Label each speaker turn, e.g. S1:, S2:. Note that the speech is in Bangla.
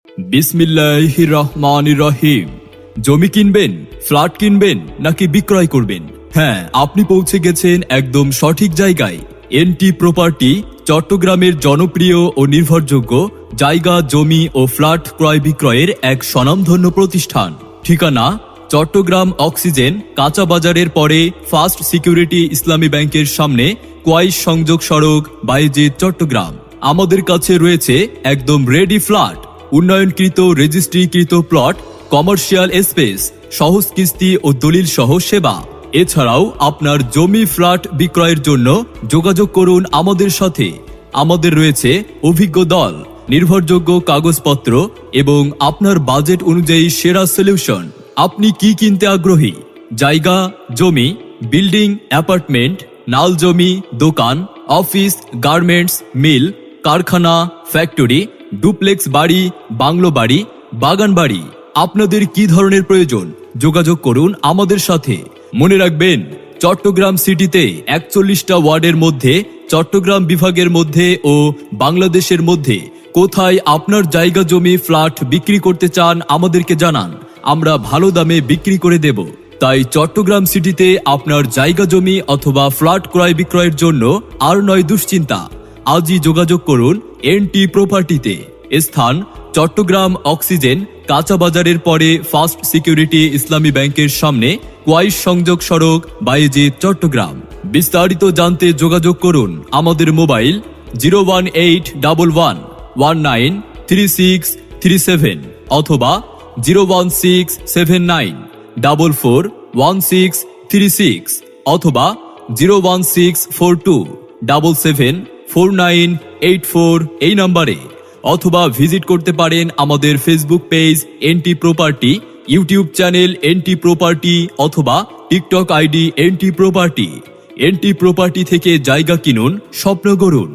S1: বিসমিল্লাহির রহমানির রহিম। জমি কিনবেন, ফ্ল্যাট কিনবেন নাকি বিক্রয় করবেন? হ্যাঁ, আপনি পৌঁছে গেছেন একদম সঠিক জায়গায়। এনটি প্রপার্টি চট্টগ্রামের জনপ্রিয় ও নির্ভরযোগ্য জায়গা, জমি ও ফ্ল্যাট ক্রয় বিক্রয়ের এক স্বনামধন্য প্রতিষ্ঠান। ঠিকানা: চট্টগ্রাম অক্সিজেন কাঁচা বাজারের পরে ফার্স্ট সিকিউরিটি ইসলামী ব্যাংকের সামনে, কোয়াইশ সংযোগ সড়ক, বায়েজিদ, চট্টগ্রাম। আমাদের কাছে রয়েছে একদম রেডি ফ্ল্যাট, উন্নয়নকৃত রেজিস্ট্রিকৃত প্লট, কমার্শিয়াল স্পেস, সহজ কিস্তি ও দলিল সহ সেবা। এছাড়াও আপনার জমি ফ্ল্যাট বিক্রয়ের জন্য যোগাযোগ করুন আমাদের সাথে। আমাদের রয়েছে অভিজ্ঞ দল, নির্ভরযোগ্য কাগজপত্র এবং আপনার বাজেট অনুযায়ী সেরা সলিউশন। আপনি কি কিনতে আগ্রহী? জায়গা, জমি, বিল্ডিং, অ্যাপার্টমেন্ট, নাল জমি, দোকান, অফিস, গার্মেন্টস, মিল, কারখানা, ফ্যাক্টরি, ডুপ্লেক্স বাড়ি, বাংলো বাড়ি, বাগান বাড়ি, আপনাদের কি ধরনের প্রয়োজন? যোগাযোগ করুন আমাদের সাথে। মনে রাখবেন, চট্টগ্রাম সিটিতে 41টা ওয়ার্ডের মধ্যে, চট্টগ্রাম বিভাগের মধ্যে ও বাংলাদেশের মধ্যে কোথায় আপনার জায়গা, জমি, ফ্ল্যাট বিক্রি করতে চান আমাদেরকে জানান, আমরা ভালো দামে বিক্রি করে দেব। তাই চট্টগ্রাম সিটিতে আপনার জায়গা, জমি অথবা ফ্ল্যাট ক্রয় বিক্রয়ের জন্য আর নয় দুশ্চিন্তা। আজই যোগাযোগ করুন এনটি প্রপার্টিতে। স্থান: চট্টগ্রাম অক্সিজেন কাঁচা বাজারের পরে ফার্স্ট সিকিউরিটি ইসলামী ব্যাংকের সামনে, কোয়াইশ সংযোগ সড়ক, বায়েজিদ, চট্টগ্রাম। বিস্তারিত জানতে যোগাযোগ করুন আমাদের মোবাইল 01811193637 অথবা 01679441636 অথবা 01642774984 এই নম্বরে, অথবা ভিজিট করতে পারেন আমাদের Facebook page NT property, YouTube channel NT property অথবা TikTok ID NT property. NT property থেকে জায়গা কিনুন, স্বপ্ন গড়ুন।